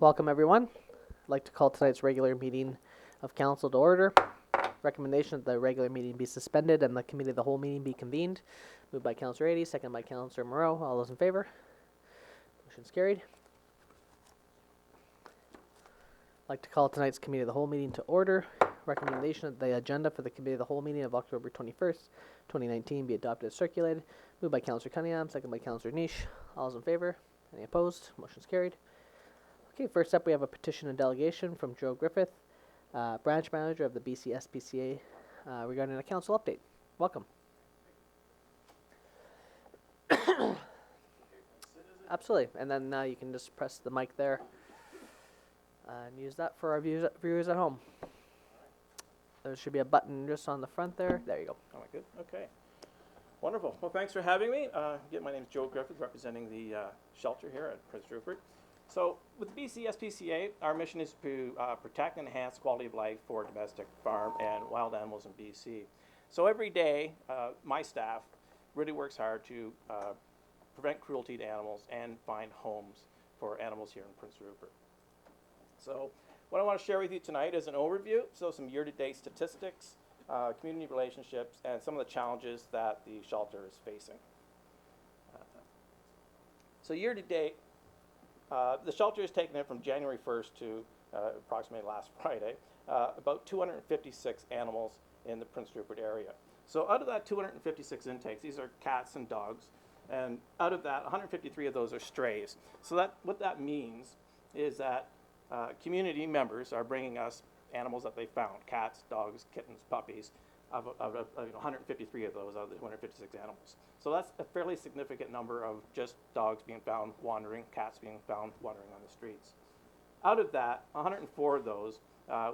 Welcome, everyone. I'd like to call tonight's regular meeting of council to order. Recommendation that the regular meeting be suspended and the committee of the whole meeting be convened. Moved by Councillor Ady, second by Councillor Moreau. All those in favor? Motion's carried. I'd like to call tonight's committee of the whole meeting to order. Recommendation that the agenda for the committee of the whole meeting of October 21st, 2019 be adopted as circulated. Moved by Councillor Cunningham, second by Councillor Niche. All those in favor? Any opposed? Motion's carried. Okay, first up we have a petition and delegation from Joe Griffith, branch manager of the BC SPCA, regarding a council update. Welcome. Absolutely, and then you can just press the mic there and use that for our viewers at home. There should be a button just on the front there. There you go. Am I good? Okay. Wonderful. Well, thanks for having me. My name is Joe Griffith, representing the shelter here at Prince Rupert. So with the BC SPCA, our mission is to protect and enhance quality of life for domestic, farm, and wild animals in BC. So every day, my staff really works hard to prevent cruelty to animals and find homes for animals here in Prince Rupert. So what I want to share with you tonight is an overview, so some year-to-date statistics, community relationships, and some of the challenges that the shelter is facing. So year-to-date, the shelter has taken it from January 1st to approximately last Friday, about 256 animals in the Prince Rupert area. So out of that 256 intakes, these are cats and dogs, and out of that, 153 of those are strays. So what that means is that community members are bringing us animals that they found, cats, dogs, kittens, puppies, of 153 of those out of the 256 animals. So that's a fairly significant number of just dogs being found wandering, cats being found wandering on the streets. Out of that, 104 of those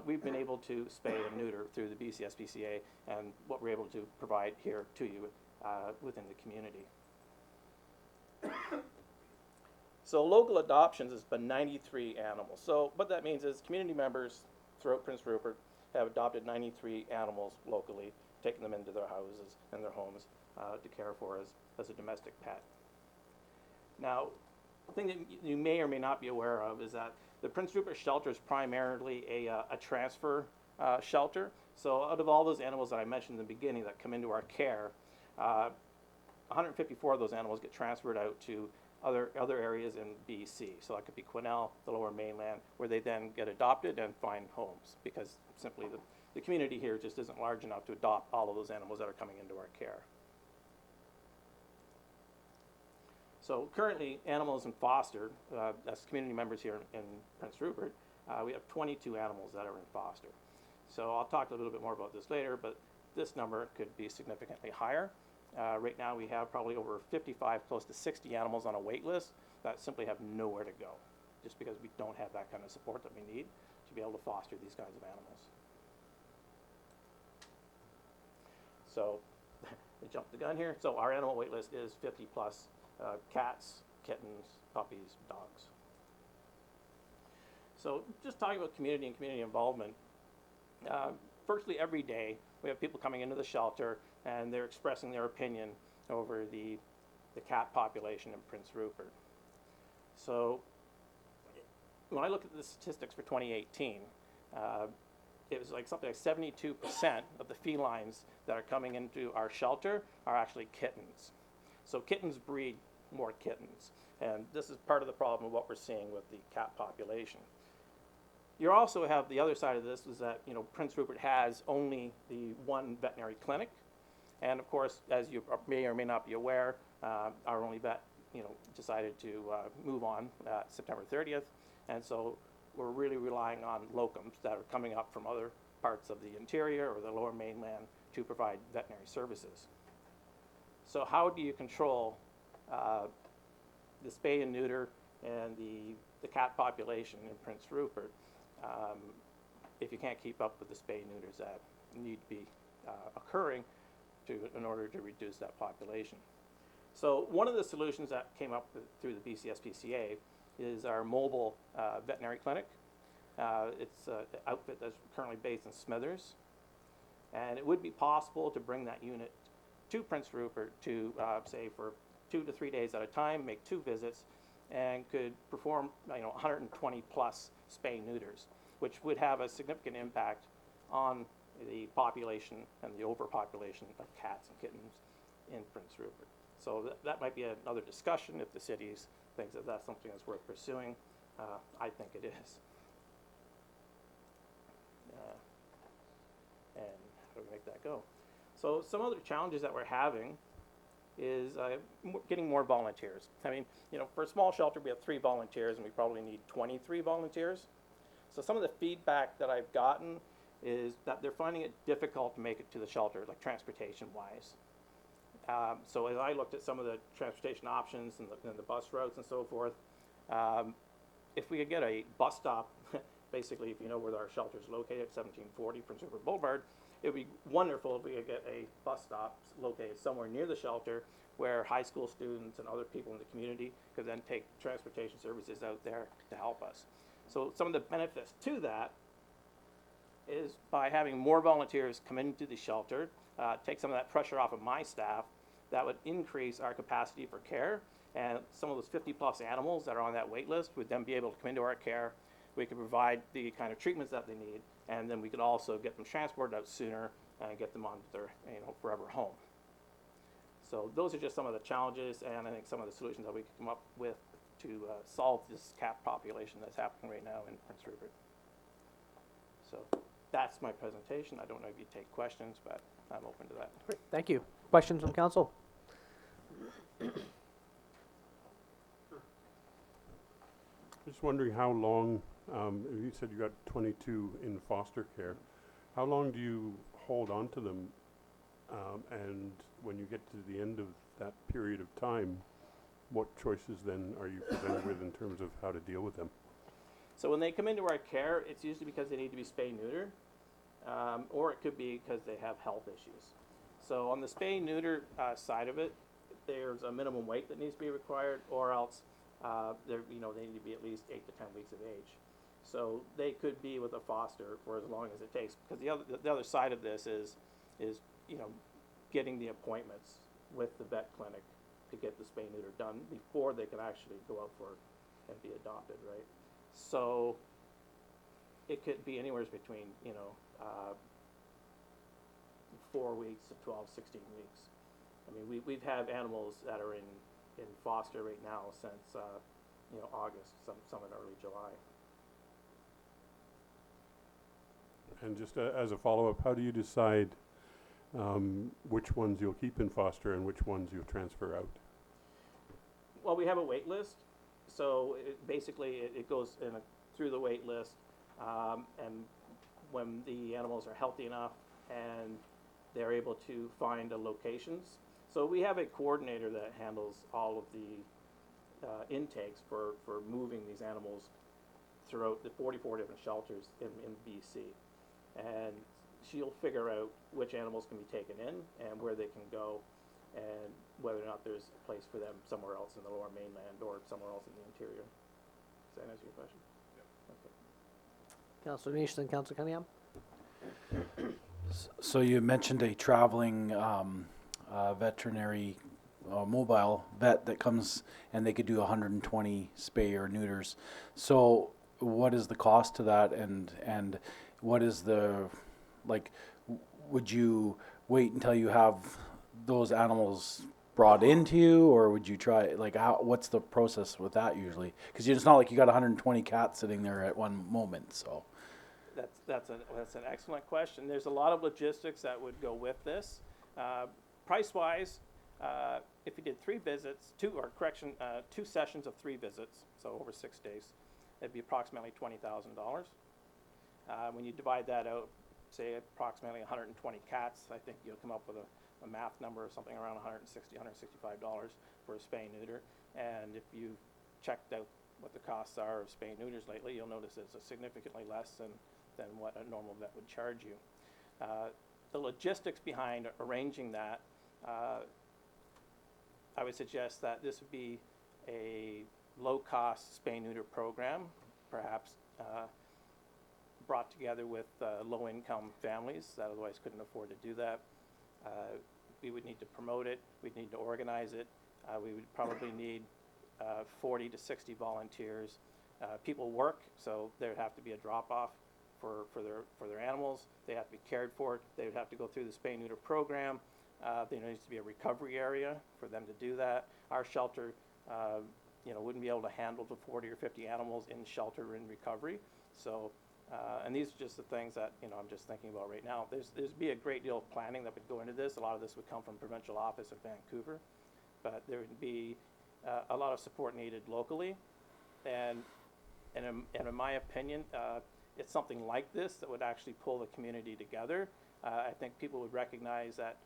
we've been able to spay and neuter through the BC SPCA and what we're able to provide here to you within the community. So local adoptions has been 93 animals. So what that means is community members throughout Prince Rupert have adopted 93 animals locally, taking them into their houses and their homes to care for as a domestic pet. Now, the thing that you may or may not be aware of is that the Prince Rupert shelter is primarily a transfer shelter. So out of all those animals that I mentioned in the beginning that come into our care, 154 of those animals get transferred out to other areas in BC. So that could be Quesnel, the Lower Mainland, where they then get adopted and find homes, because simply the community here just isn't large enough to adopt all of those animals that are coming into our care. So currently, animals in foster, as community members here in Prince Rupert, we have 22 animals that are in foster. So I'll talk a little bit more about this later, but this number could be significantly higher. Right now we have probably over 55, close to 60 animals on a wait list that simply have nowhere to go, just because we don't have that kind of support that we need to be able to foster these kinds of animals. So I jumped the gun here. So our animal wait list is 50 plus cats, kittens, puppies, dogs. So just talking about community and community involvement, virtually every day we have people coming into the shelter and they're expressing their opinion over the cat population in Prince Rupert. So when I look at the statistics for 2018, it was like something like 72% of the felines that are coming into our shelter are actually kittens. So kittens breed more kittens, and this is part of the problem of what we're seeing with the cat population. You also have the other side of this is that Prince Rupert has only the one veterinary clinic, and of course, as you may or may not be aware, our only vet decided to move on September 30th, and so we're really relying on locums that are coming up from other parts of the interior or the Lower Mainland to provide veterinary services. So how do you control the spay and neuter and the cat population in Prince Rupert if you can't keep up with the spay and neuters that need to be occurring in order to reduce that population? So one of the solutions that came up through the BC SPCA is our mobile veterinary clinic. It's an outfit that's currently based in Smithers, and it would be possible to bring that unit to Prince Rupert to say for 2 to 3 days at a time, make 2 visits, and could perform 120 plus spay neuters, which would have a significant impact on the population and the overpopulation of cats and kittens in Prince Rupert. So that might be another discussion if the city thinks that that's something that's worth pursuing. I think it is. And how do we make that go? So some other challenges that we're having is getting more volunteers. I mean, for a small shelter, we have 3 volunteers, and we probably need 23 volunteers. So some of the feedback that I've gotten is that they're finding it difficult to make it to the shelter, like transportation-wise. So as I looked at some of the transportation options and the bus routes and so forth, if we could get a bus stop, basically, if you know where our shelter is located, at 1740 Prince Rupert Boulevard, it would be wonderful if we could get a bus stop located somewhere near the shelter where high school students and other people in the community could then take transportation services out there to help us. So some of the benefits to that is by having more volunteers come into the shelter, take some of that pressure off of my staff, that would increase our capacity for care, and some of those 50 plus animals that are on that wait list would then be able to come into our care. We could provide the kind of treatments that they need, and then we could also get them transported out sooner and get them on their forever home. So those are just some of the challenges, and I think some of the solutions that we could come up with to solve this cat population that's happening right now in Prince Rupert. So that's my presentation. I don't know if you take questions, but I'm open to that. Great, thank you. Questions from council? Just wondering how long, you said you got 22 in foster care. How long do you hold on to them? And when you get to the end of that period of time, what choices then are you presented with in terms of how to deal with them? So when they come into our care, it's usually because they need to be spay-neutered, or it could be because they have health issues. So on the spay-neuter side of it, there's a minimum weight that needs to be required, or else they need to be at least 8 to 10 weeks of age. So they could be with a foster for as long as it takes. Because the other side of this is getting the appointments with the vet clinic to get the spay-neuter done before they can actually go out for and be adopted, right? So it could be anywhere between 4 weeks to 12, 16 weeks. I mean, we've had animals that are in foster right now since August, some in early July. And just as a follow-up, how do you decide which ones you'll keep in foster and which ones you'll transfer out? Well, we have a wait list, so it goes through the wait list, and when the animals are healthy enough and they're able to find locations. So we have a coordinator that handles all of the intakes for moving these animals throughout the 44 different shelters in BC. And she'll figure out which animals can be taken in and where they can go, and whether or not there's a place for them somewhere else in the Lower Mainland or somewhere else in the interior. Does that answer your question? Yep. Okay. Councillor Nish, then Councillor Cunningham. So you mentioned a traveling veterinary mobile vet that comes and they could do 120 spay or neuters. So what is the cost to that, and what is the, would you wait until you have those animals brought into you, or would you try, what's the process with that usually? Because it's not like you got 120 cats sitting there at one moment, so. That's an excellent question. There's a lot of logistics that would go with this. Price-wise, if you did 3 visits, 2 sessions of 3 visits, so over 6 days, it'd be approximately $20,000. When you divide that out, say approximately 120 cats, I think you'll come up with a math number of something around $160, $165 for a spay-neuter. And if you've checked out what the costs are of spay-neuters lately, you'll notice it's significantly less than what a normal vet would charge you. The logistics behind arranging that, I would suggest that this would be a low-cost spay-neuter program, perhaps brought together with low-income families that otherwise couldn't afford to do that. We would need to promote it. We'd need to organize it. We would probably need 40 to 60 volunteers. People work, so there'd have to be a drop-off for their animals. They have to be cared for. They would have to go through the spay-neuter program. There needs to be a recovery area for them to do that. Our shelter, wouldn't be able to handle the 40 or 50 animals in shelter in recovery. So, and these are just the things that, I'm just thinking about right now. There's be a great deal of planning that would go into this. A lot of this would come from provincial office of Vancouver, but there would be a lot of support needed locally. And in my opinion, it's something like this that would actually pull the community together. I think people would recognize that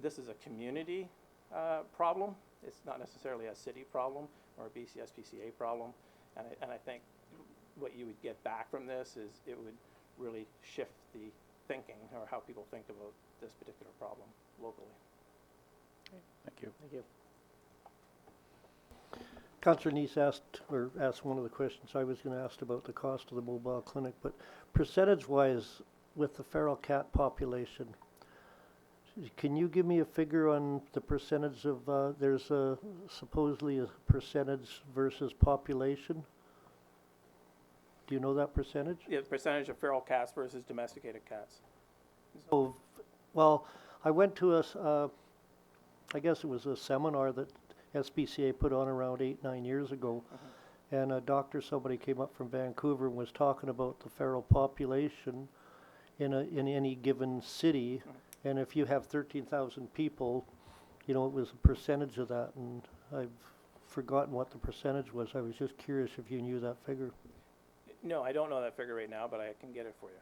this is a community problem. It's not necessarily a city problem or a BCSPCA problem. And I think what you would get back from this is it would really shift the thinking or how people think about this particular problem locally. Thank you. Thank you. Councillor Neese asked one of the questions I was going to ask about the cost of the mobile clinic, but percentage-wise, with the feral cat population, can you give me a figure on the percentage of, there's supposedly a percentage versus population? Do you know that percentage? Yeah, the percentage of feral cats versus domesticated cats. Oh, well, I went to I guess it was a seminar that SPCA put on around 8-9 years ago, and a doctor, somebody came up from Vancouver and was talking about the feral population in any given city, and if you have 13,000 people, it was a percentage of that, and I've forgotten what the percentage was. I was just curious if you knew that figure. No, I don't know that figure right now, but I can get it for you.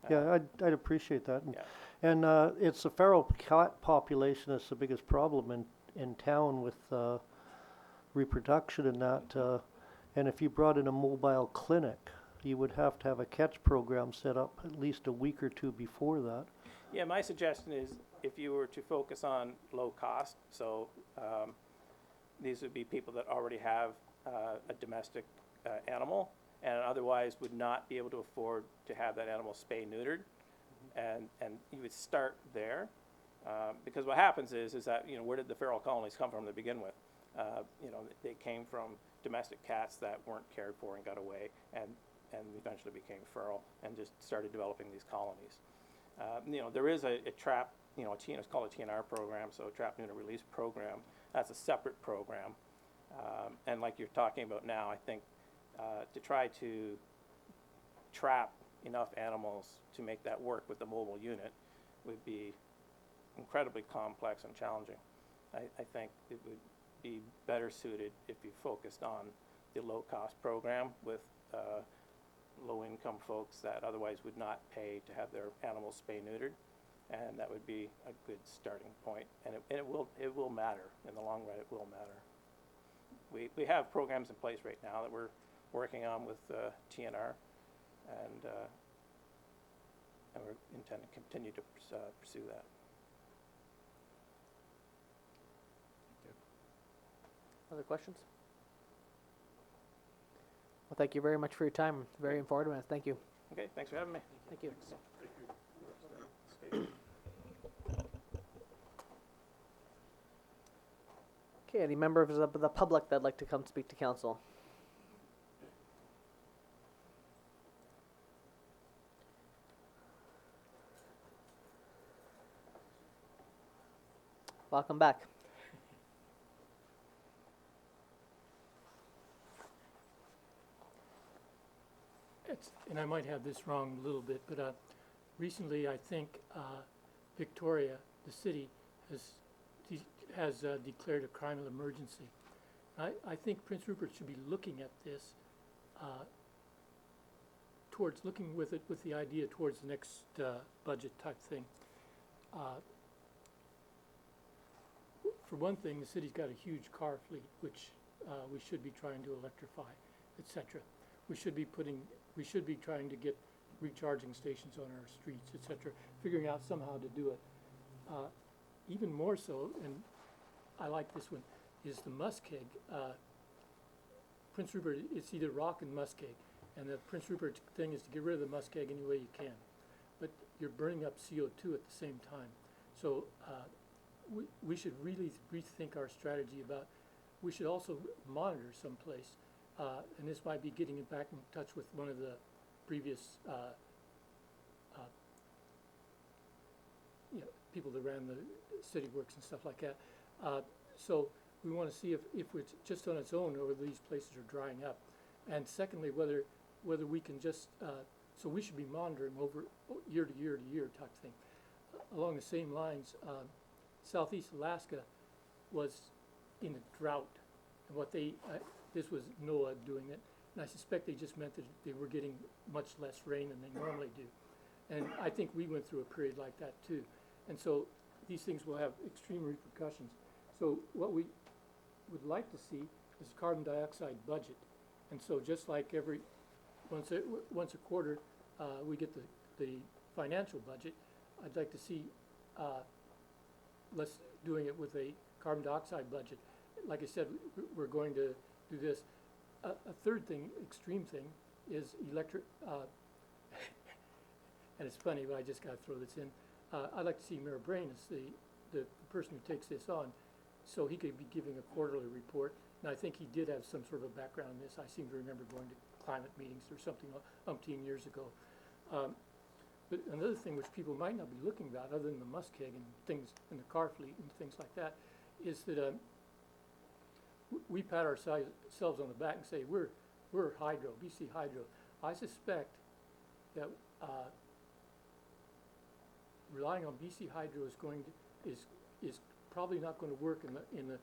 Yeah, I'd appreciate that. Yeah. And it's the feral cat population that's the biggest problem in town with reproduction and that. And if you brought in a mobile clinic, you would have to have a catch program set up at least a week or two before that. Yeah, my suggestion is if you were to focus on low cost, so these would be people that already have a domestic animal and otherwise would not be able to afford to have that animal spay-neutered, and you would start there, because what happens is that, where did the feral colonies come from to begin with? They came from domestic cats that weren't cared for and got away, and eventually became feral and just started developing these colonies. There is a trap, it's called a TNR program, so a trap neuter release program. That's a separate program, and like you're talking about now, I think to try to trap enough animals to make that work with the mobile unit would be incredibly complex and challenging. I think it would be better suited if you focused on the low-cost program with low-income folks that otherwise would not pay to have their animals spay-neutered, and that would be a good starting point. And it will matter in the long run. It will matter. We have programs in place right now that we're working on with TNR, and we're intending to continue to pursue that. Other questions? Well, thank you very much for your time. Very informative. Thank you. Okay, thanks for having me. Thank you. Okay, any members of the public that'd like to come speak to council? Welcome back. And I might have this wrong a little bit, but recently I think Victoria, the city, has declared a climate emergency. I think Prince Rupert should be looking at this looking with the idea towards the next budget type thing. For one thing, the city's got a huge car fleet, which we should be trying to electrify, etc. We should be trying to get recharging stations on our streets, etc. Figuring out somehow to do it. Even more so, and I like this one, is the muskeg. Prince Rupert, it's either rock and muskeg, and the Prince Rupert thing is to get rid of the muskeg any way you can. But you're burning up CO2 at the same time. So we should really rethink our strategy about we should also monitor someplace, and this might be getting back in touch with one of the previous, people that ran the city works and stuff like that. So we want to see if it's just on its own or whether these places are drying up. And secondly, whether we can just, so we should be monitoring over year to year to year type thing. Along the same lines, Southeast Alaska was in a drought. And what this was NOAA doing it, and I suspect they just meant that they were getting much less rain than they normally do. And I think we went through a period like that too. And so these things will have extreme repercussions. So what we would like to see is a carbon dioxide budget. And so just like once a quarter, we get the financial budget, I'd like to see let's doing it with a carbon dioxide budget. Like I said, we're going to do this. A third thing, extreme thing, is electric, and it's funny, but I just got to throw this in. I'd like to see Mayor Brain as the person who takes this on, so he could be giving a quarterly report. And I think he did have some sort of a background in this. I seem to remember going to climate meetings or something umpteen years ago. But another thing which people might not be looking about, other than the muskeg and things in the car fleet and things like that, is that we pat ourselves on the back and say we're hydro, BC Hydro. I suspect that relying on BC Hydro is probably not going to work in the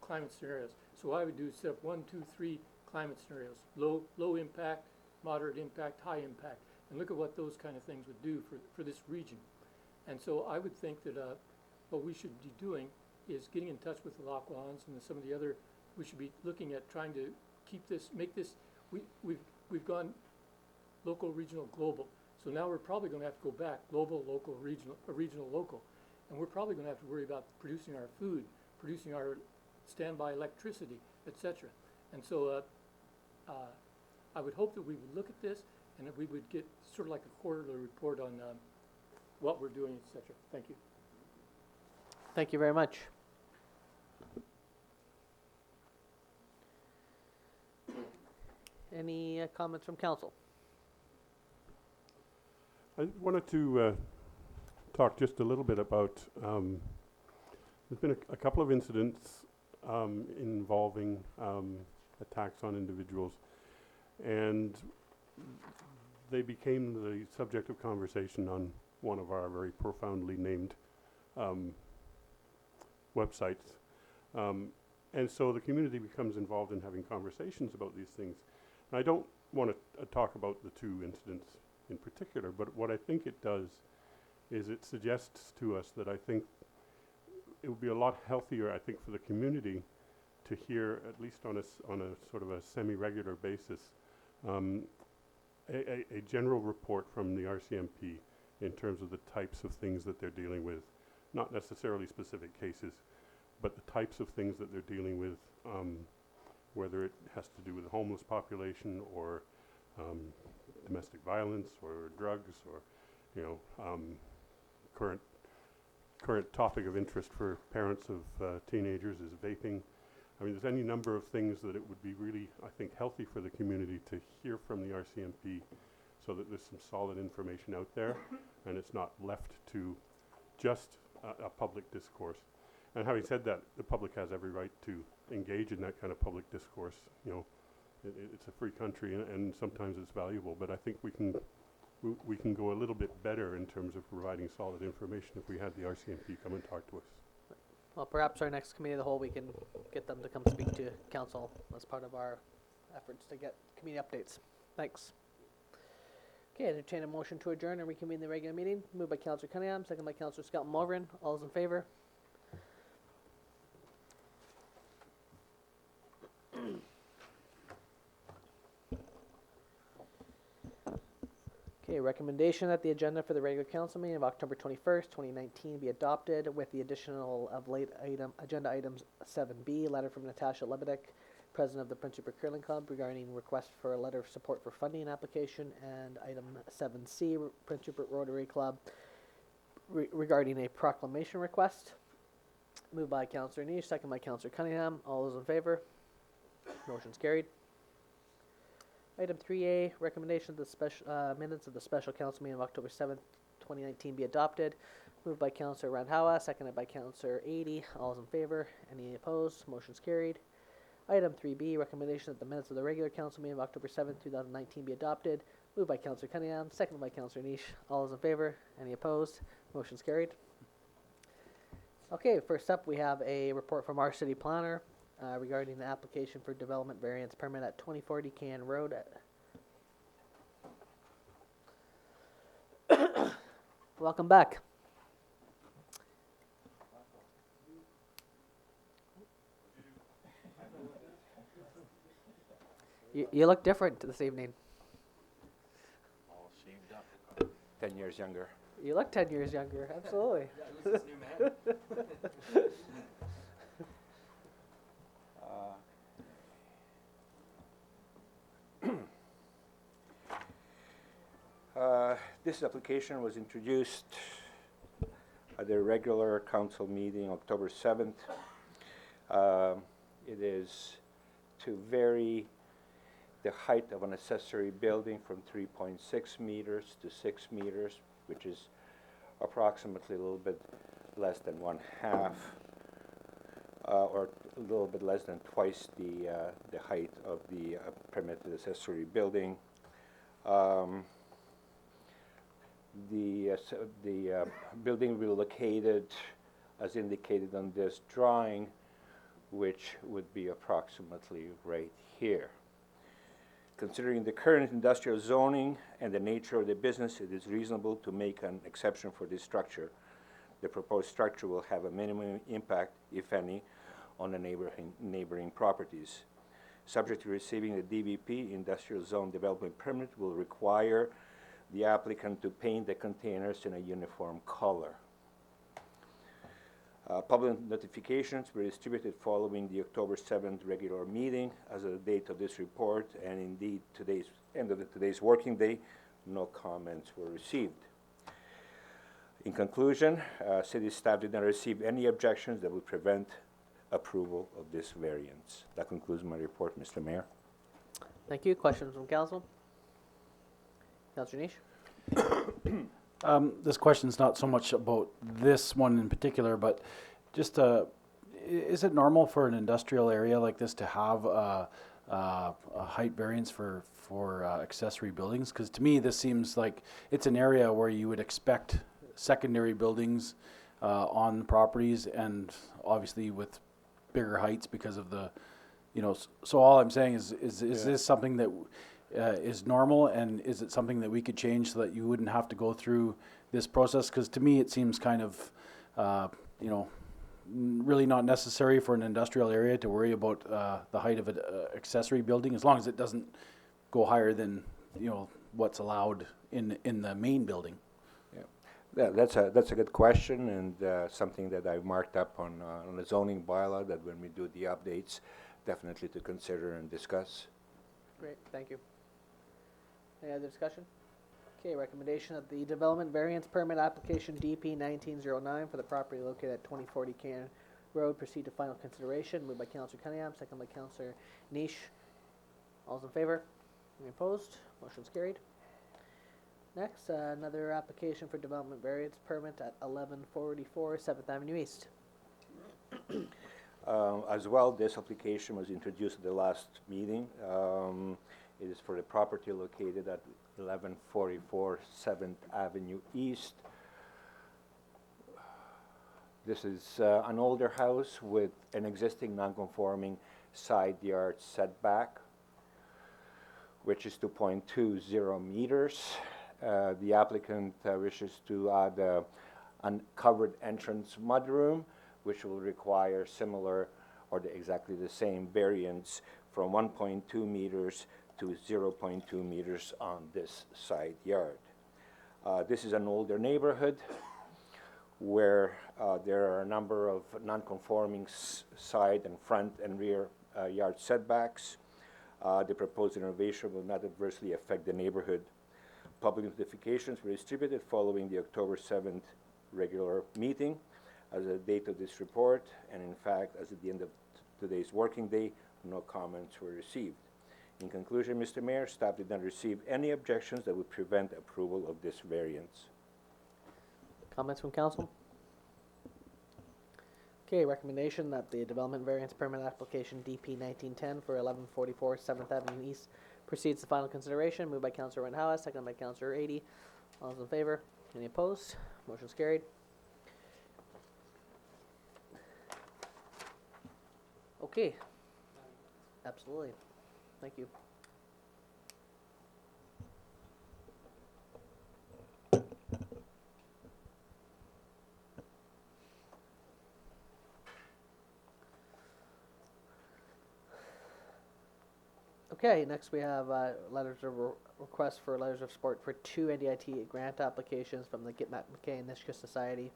climate scenarios. So what I would do is set up 1, 2, 3 climate scenarios: low impact, moderate impact, high impact, and look at what those kind of things would do for this region. And so I would think that what we should be doing is getting in touch with the Lackawannas and some of the other. We should be looking at trying to make this. We've gone local, regional, global. So now we're probably going to have to go back global, local, regional, local, and we're probably going to have to worry about producing our food, producing our standby electricity, etc. And so I would hope that we would look at this and that we would get sort of like a quarterly report on what we're doing, etc. Thank you. Thank you very much. Any comments from council? I wanted to talk just a little bit about, there's been a couple of incidents involving attacks on individuals, and they became the subject of conversation on one of our very profoundly named websites. And so the community becomes involved in having conversations about these things. And I don't want to talk about the two incidents in particular, but what I think it does is it suggests to us that I think it would be a lot healthier, I think, for the community to hear, at least on a sort of a semi-regular basis, a general report from the RCMP in terms of the types of things that they're dealing with, not necessarily specific cases, but the types of things that they're dealing with, whether it has to do with the homeless population or domestic violence or drugs or, current topic of interest for parents of teenagers is vaping. I mean, there's any number of things that it would be really, I think, healthy for the community to hear from the RCMP so that there's some solid information out there and it's not left to just a public discourse. And having said that, the public has every right to engage in that kind of public discourse. It's a free country and sometimes it's valuable, but I think we can go a little bit better in terms of providing solid information if we had the RCMP come and talk to us. Well, perhaps our next committee of the whole, we can get them to come speak to council as part of our efforts to get community updates. Thanks. Okay, entertain a motion to adjourn and reconvene the regular meeting. Moved by Councillor Cunningham, second by Councillor Skelton Mulgren. All those in favor? Okay, recommendation that the agenda for the regular council meeting of October 21st, 2019 be adopted with the additional of agenda items 7B, letter from Natasha Lebedeck, president of the Prince Rupert Curling Club, regarding request for a letter of support for funding application, and item 7C, Prince Rupert Rotary Club, regarding a proclamation request. Moved by Councillor Niche, second by Councillor Cunningham. All those in favor? Motion's carried. Item 3A, recommendation of the special minutes of the special council meeting of October 7th, 2019 be adopted. Moved by Councillor Randhawa, seconded by Councillor 80. All those in favor? Any opposed? Motion's carried. Item 3B, recommendation that the minutes of the regular council meeting of October 7th, 2019 be adopted. Moved by Councillor Cunningham, seconded by Councillor Niche. All those in favor? Any opposed? Motion's carried. Okay, first up we have a report from our city planner regarding the application for development variance permit at 2040 Can Road. Welcome back. You look different this evening. All shaved up. 10 years younger. You look 10 years younger, absolutely. This application was introduced at the regular council meeting October 7th. It is to vary the height of an accessory building from 3.6 meters to 6 meters, which is approximately a little bit less than 1/2, or a little bit less than twice the height of the permitted accessory building. The building will be located as indicated on this drawing, which would be approximately right here. Considering the current industrial zoning and the nature of the business, it is reasonable to make an exception for this structure. The proposed structure will have a minimum impact, if any, on the neighboring properties. Subject to receiving the DVP, Industrial Zone Development Permit will require the applicant to paint the containers in a uniform color. Public notifications were distributed following the October 7th regular meeting as of the date of this report, and indeed today's working day, no comments were received. In conclusion, city staff did not receive any objections that would prevent approval of this variance. That concludes my report, Mr. Mayor. Thank you. Questions from council? Councillor Niche? This question's not so much about this one in particular, but just is it normal for an industrial area like this to have a height variance for accessory buildings? Because to me, this seems like it's an area where you would expect secondary buildings on properties, and obviously with bigger heights because of the, so all I'm saying is this something that is normal, and is it something that we could change so that you wouldn't have to go through this process? Because to me it seems kind of really not necessary for an industrial area to worry about the height of an accessory building, as long as it doesn't go higher than what's allowed in the main building. Yeah, that's a good question, and something that I've marked up on the zoning bylaw, that when we do the updates, definitely to consider and discuss. Great, thank you. Any other discussion? Okay, recommendation of the development variance permit application DP 1909 for the property located at 2040 Can Road proceed to final consideration. Moved by Councillor Cunningham, second by Councillor Niche. All's in favor? Any opposed? Motion's carried. Next, another application for development variance permit at 1144 7th Avenue East. As well, this application was introduced at the last meeting. It is for the property located at 1144 7th Avenue East. This is an older house with an existing non-conforming side yard setback, which is 2.20 meters. The applicant wishes to add a uncovered entrance mudroom, which will require similar or exactly the same variance from 1.2 meters to 0.2 meters on this side yard. This is an older neighborhood where there are a number of non-conforming side and front and rear yard setbacks. The proposed renovation will not adversely affect the neighborhood. Public notifications were distributed following the October 7th regular meeting as of the date of this report, and in fact, as at the end of today's working day, no comments were received. In conclusion, Mr. Mayor, staff did not receive any objections that would prevent approval of this variance. Comments from council? Okay, recommendation that the development variance permit application DP 1910 for 1144 7th Avenue East proceeds to final consideration. Moved by Councillor Renhowa, seconded by Councillor 80. All those in favor? Any opposed? Motion's carried. Okay. Absolutely. Thank you. Okay, next we have letters of request for letters of support for 2 NDIT grant applications from the Get Matt McKay Nishka Society.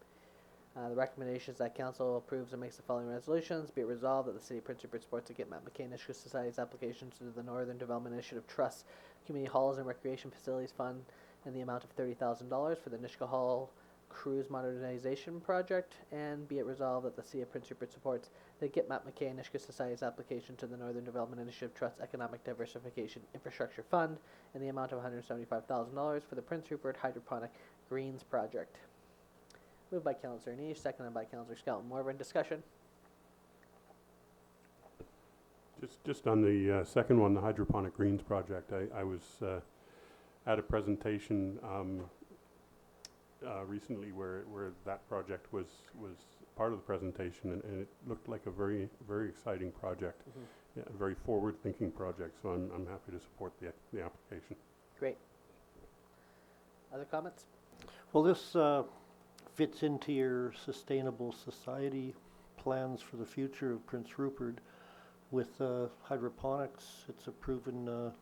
The recommendation is that council approves and makes the following resolutions. Be it resolved that the City of Prince Rupert supports the Get Matt McKay Nishka Society's applications to the Northern Development Initiative Trust Community Halls and Recreation Facilities Fund in the amount of $30,000 for the Nishka Hall Cruise Modernization Project, and be it resolved that the City of Prince Rupert supports the Get Matt McKay Nishka Society's application to the Northern Development Initiative Trust Economic Diversification Infrastructure Fund in the amount of $175,000 for the Prince Rupert Hydroponic Greens Project. Moved by Councillor Niche, seconded by Councillor Skelton. Morvan, discussion? Just on the second one, the hydroponic greens project, I was at a presentation recently where that project was part of the presentation, and it looked like a very exciting project, yeah, a very forward-thinking project. So I'm happy to support the application. Great. Other comments? Well, this fits into your sustainable society plans for the future of Prince Rupert. With hydroponics, it's a proven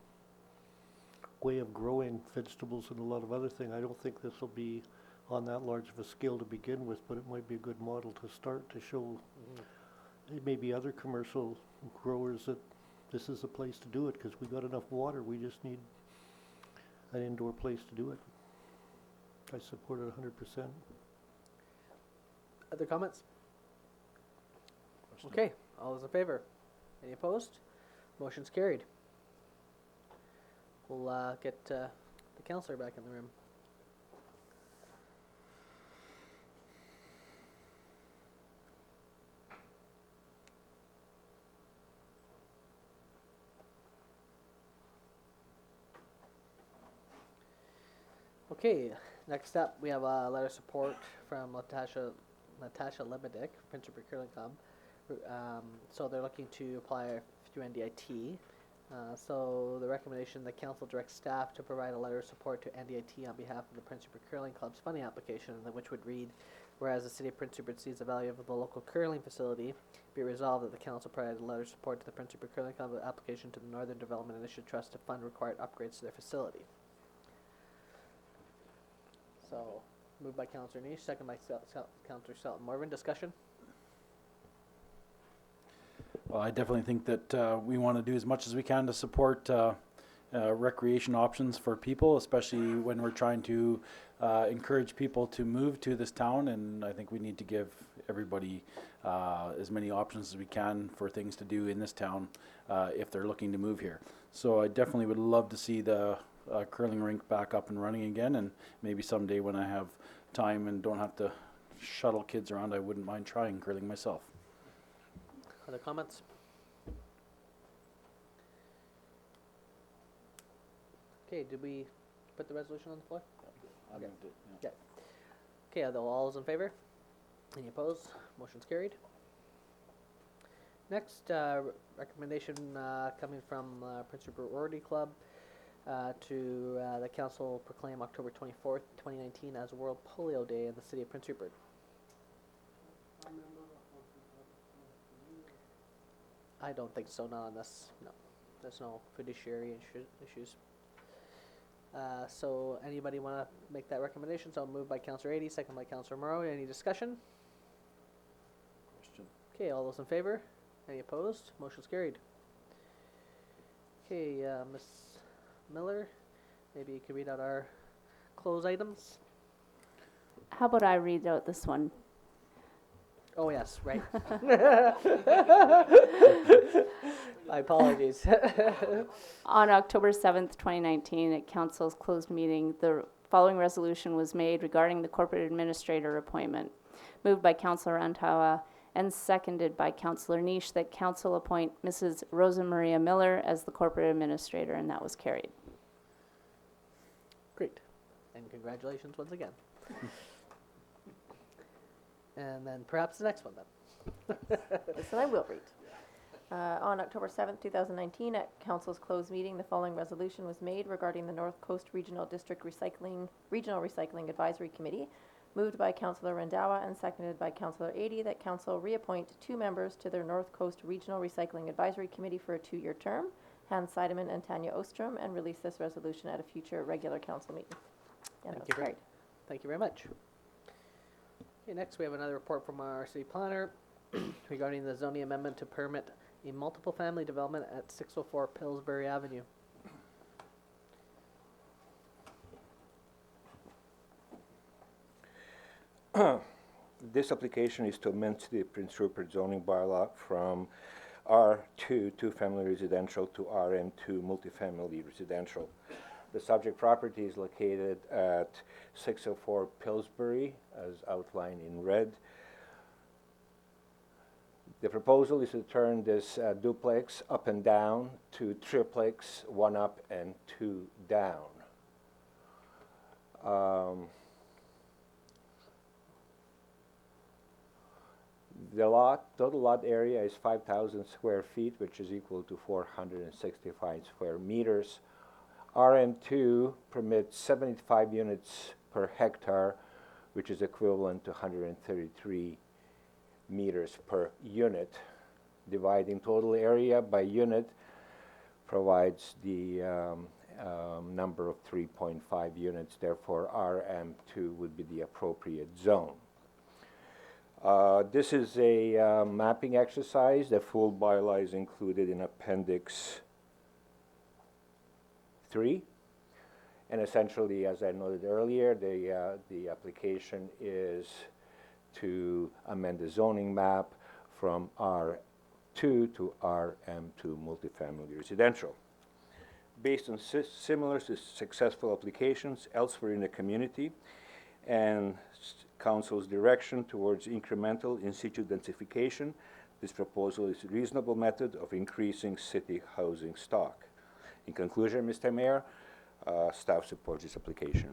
way of growing vegetables and a lot of other things. I don't think this will be on that large of a scale to begin with, but it might be a good model to start to show maybe other commercial growers that this is the place to do it, because we've got enough water. We just need an indoor place to do it. I support it 100%. Other comments? Okay, all those in favor? Any opposed? Motion's carried. We'll get the councillor back in the room. Okay, next up we have a letter of support from Natasha Lebedick, Prince Rupert Curling Club. So they're looking to apply through NDIT. So the recommendation, the council directs staff to provide a letter of support to NDIT on behalf of the Prince Rupert Curling Club's funding application, which would read, whereas the City of Prince Rupert sees the value of the local curling facility, be resolved that the council provide a letter of support to the Prince Rupert Curling Club application to the Northern Development Initiative Trust to fund required upgrades to their facility. So, moved by Councillor Niche, second by Councillor Skelton. Morvan, discussion? Well, I definitely think that we want to do as much as we can to support recreation options for people, especially when we're trying to encourage people to move to this town. And I think we need to give everybody as many options as we can for things to do in this town if they're looking to move here. So I definitely would love to see the curling rink back up and running again, and maybe someday when I have time and don't have to shuttle kids around, I wouldn't mind trying curling myself. Other comments? Okay, did we put the resolution on the floor? Okay. Yeah. Okay, all those in favor? Any opposed? Motion's carried. Next, recommendation coming from Prince Rupert Rotary Club to the council proclaim October 24th, 2019 as World Polio Day in the City of Prince Rupert. I don't think so, not on this. No, there's no fiduciary issues. So anybody want to make that recommendation? So moved by Councillor 80, second by Councillor Morrow. Any discussion? Question. Okay, all those in favor? Any opposed? Motion's carried. Okay, Ms. Miller, maybe you could read out our close items. How about I read out this one? Oh, yes, right. My apologies. On October 7th, 2019, at Council's closed meeting, the following resolution was made regarding the corporate administrator appointment. Moved by Councilor Antawa and seconded by Councilor Niche that Council appoint Mrs. Rosa Maria Miller as the corporate administrator, and that was carried. Great. And congratulations once again. And then perhaps the next one then. This one I will read. On October 7th, 2019, at Council's closed meeting, the following resolution was made regarding the North Coast Regional District Regional Recycling Advisory Committee, moved by Councilor Rendawa and seconded by Councilor Ady, that Council reappoint 2 members to their North Coast Regional Recycling Advisory Committee for a 2-year term, Hans Seidemann and Tanya Ostrom, and release this resolution at a future regular council meeting. And Thank that you was very- carried. Thank you very much. Okay, next we have another report from our city planner regarding the zoning amendment to permit a multiple family development at 604 Pillsbury Avenue. This application is to amend the Prince Rupert zoning bylaw from R2 two-family residential to RM2 multifamily residential. The subject property is located at 604 Pillsbury, as outlined in red. The proposal is to turn this duplex up and down to triplex, 1 up and 2 down. The total lot area is 5,000 square feet, which is equal to 465 square meters. RM2 permits 75 units per hectare, which is equivalent to 133 meters per unit. Dividing total area by unit provides the number of 3.5 units. Therefore, RM2 would be the appropriate zone. This is a mapping exercise. The full bylaw is included in Appendix 3. And essentially, as I noted earlier, the application is to amend the zoning map from R2 to RM2 multifamily residential. Based on similar successful applications elsewhere in the community and Council's direction towards incremental in situ densification, this proposal is a reasonable method of increasing city housing stock. In conclusion, Mr. Mayor, staff supports this application.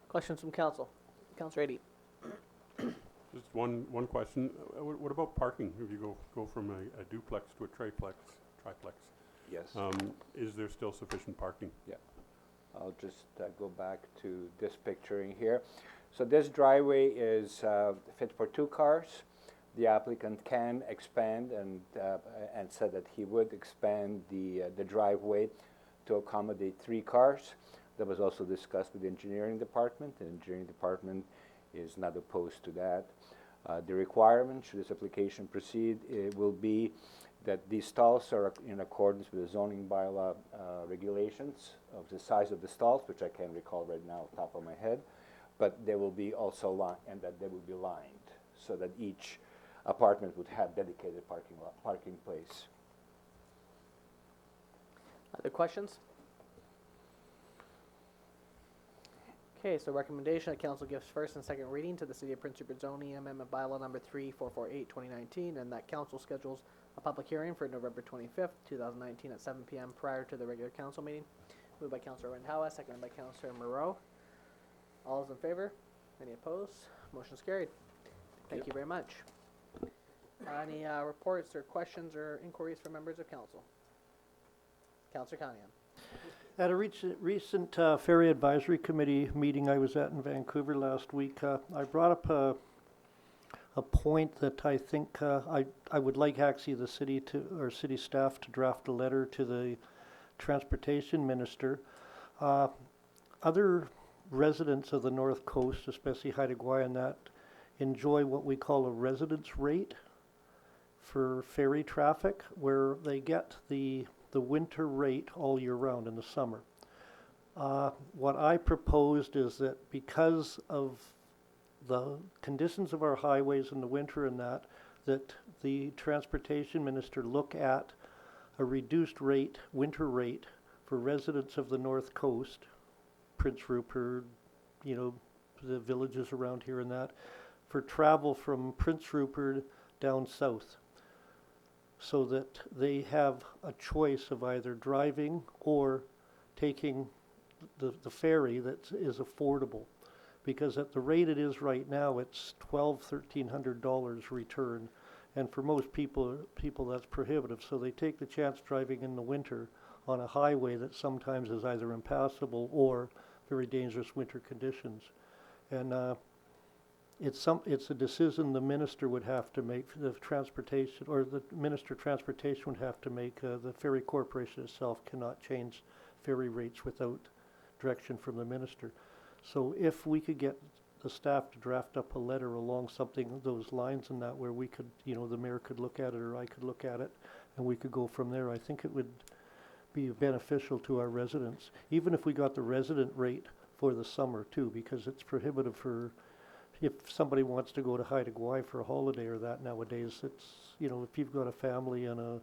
Questions from council? Councilor Ady. Just one question. What about parking? If you go from a duplex to a triplex, Yes. is there still sufficient parking? I'll just go back to this picturing here. So this driveway is fit for 2 cars. The applicant can expand and said that he would expand the driveway to accommodate 3 cars. That was also discussed with the engineering department. The engineering department is not opposed to that. The requirement, should this application proceed, it will be that these stalls are in accordance with the zoning bylaw regulations of the size of the stalls, which I can't recall right now off the top of my head, but they will be also and that they will be lined so that each apartment would have dedicated parking place. Other questions? Okay, so recommendation that council gives first and second reading to the City of Prince Rupert zoning amendment bylaw number 3448, 2019, and that council schedules a public hearing for November 25th, 2019 at 7 p.m. prior to the regular council meeting. Moved by Councilor Rendawa, seconded by Councilor Moreau. All those in favor? Any opposed? Motion's carried. Thank you very much. Any reports or questions or inquiries from members of council? Councilor Cunningham. At a recent Ferry Advisory Committee meeting I was at in Vancouver last week, I brought up a point that I think I would like actually the city or city staff to draft a letter to the transportation minister. Other residents of the North Coast, especially Haida Gwaii and that, enjoy what we call a residence rate for ferry traffic, where they get the winter rate all year round in the summer. What I proposed is that because of the conditions of our highways in the winter and that the transportation minister look at a reduced rate, winter rate, for residents of the North Coast, Prince Rupert, you know, the villages around here and that, for travel from Prince Rupert down south, so that they have a choice of either driving or taking the ferry that is affordable. Because at the rate it is right now, it's $1,300 return, and for most people that's prohibitive. So they take the chance driving in the winter on a highway that sometimes is either impassable or very dangerous winter conditions. And it's a decision the minister would have to make, the transportation, or the minister of transportation would have to make. The ferry corporation itself cannot change ferry rates without direction from the minister. So if we could get the staff to draft up a letter along something those lines and that, where we could, you know, the mayor could look at it or I could look at it, and we could go from there, I think it would be beneficial to our residents, even if we got the resident rate for the summer too, because it's prohibitive for, if somebody wants to go to Haida Gwaii for a holiday or that nowadays, it's, you know, if you've got a family and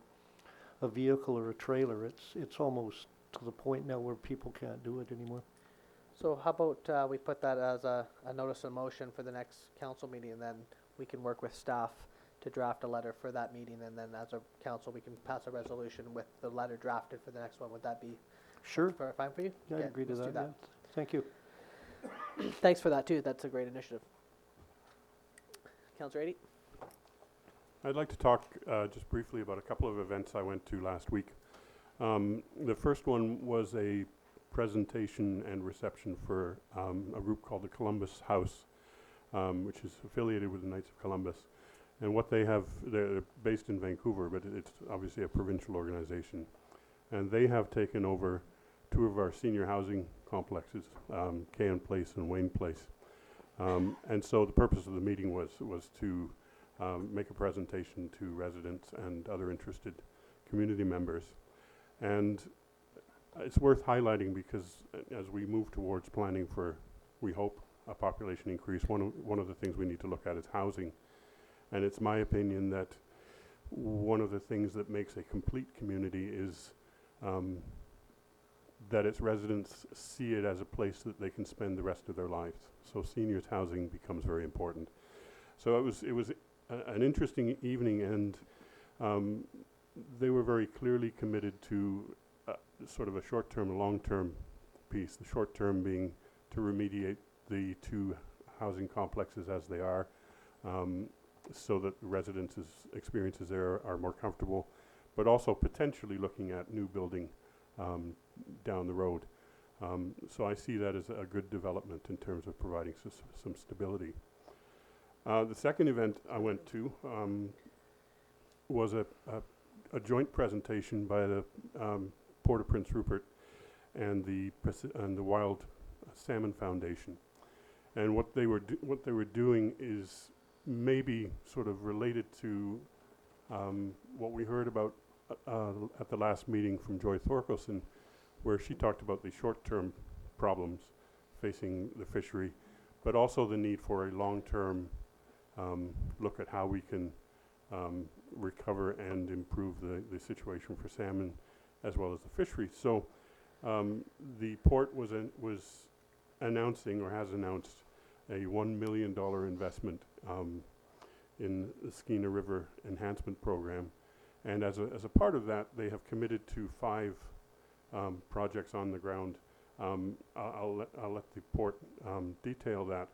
a vehicle or a trailer, it's almost to the point now where people can't do it anymore. So how about we put that as a notice of motion for the next council meeting, and then we can work with staff to draft a letter for that meeting, and then as a council, we can pass a resolution with the letter drafted for the next one. Would that be Sure. fine for you? Yeah, I'd agree to let's do that, yeah. Thank you. Thanks for that too. That's a great initiative. Councillor Ady? I'd like to talk just briefly about a couple of events I went to last week. The first one was a presentation and reception for a group called the Columbus House, which is affiliated with the Knights of Columbus. And what they have, they're based in Vancouver, but it's obviously a provincial organization. And they have taken over two of our senior housing complexes, Cahan Place and Wayne Place. And so the purpose of the meeting was to make a presentation to residents and other interested community members. And it's worth highlighting because as we move towards planning for, we hope, a population increase, one of the things we need to look at is housing. And it's my opinion that one of the things that makes a complete community is that its residents see it as a place that they can spend the rest of their lives. So seniors housing becomes very important. So it was an interesting evening, and they were very clearly committed to sort of a short-term and long-term piece. The short-term being to remediate the two housing complexes as they are, so that residents' experiences there are more comfortable, but also potentially looking at new building down the road. So I see that as a good development in terms of providing some stability. The second event I went to was a joint presentation by the Port of Prince Rupert and the Wild Salmon Foundation. And what they were doing is maybe sort of related to what we heard about at the last meeting from Joy Thorkelson, where she talked about the short-term problems facing the fishery, but also the need for a long-term look at how we can recover and improve the situation for salmon as well as the fishery. So the port was announcing, or has announced, a $1 million investment in the Skeena River Enhancement Program. And as a part of that, they have committed to 5 projects on the ground. I'll let the port detail that,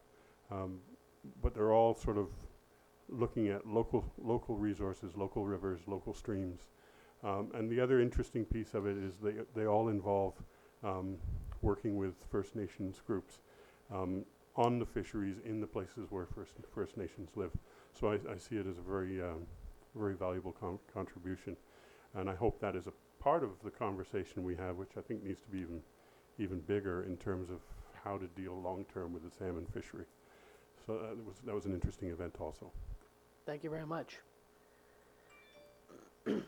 but they're all sort of looking at local resources, local rivers, local streams. And the other interesting piece of it is they all involve working with First Nations groups on the fisheries in the places where First Nations live. So I see it as a very very valuable contribution, and I hope that is a part of the conversation we have, which I think needs to be even bigger in terms of how to deal long term with the salmon fishery. So that was an interesting event also. Thank you very much. A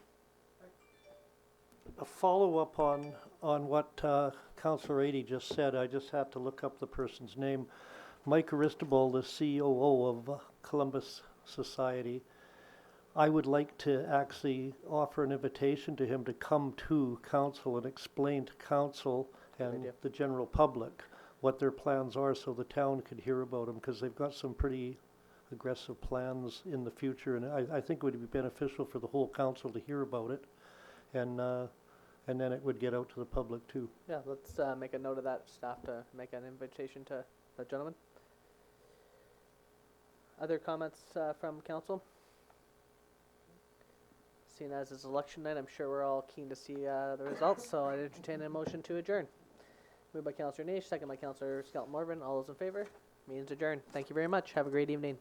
follow-up on what Councillor Ady just said. I just had to look up the person's name. Mike Aristobal, the COO of Columbus Society. I would like to actually offer an invitation to him to come to council and explain to council and idea. the general public what their plans are so the town could hear about them, because they've got some pretty aggressive plans in the future, and I think it would be beneficial for the whole council to hear about it, and then it would get out to the public too. Yeah, let's make a note of that, staff, to make an invitation to the gentleman. Other comments from council? Seeing as it's election night, I'm sure we're all keen to see the results, so I'd entertain a motion to adjourn. Moved by Councillor Nish, second by Councillor Skelton Morvan. All those in favor? Meeting's adjourned. Thank you very much. Have a great evening.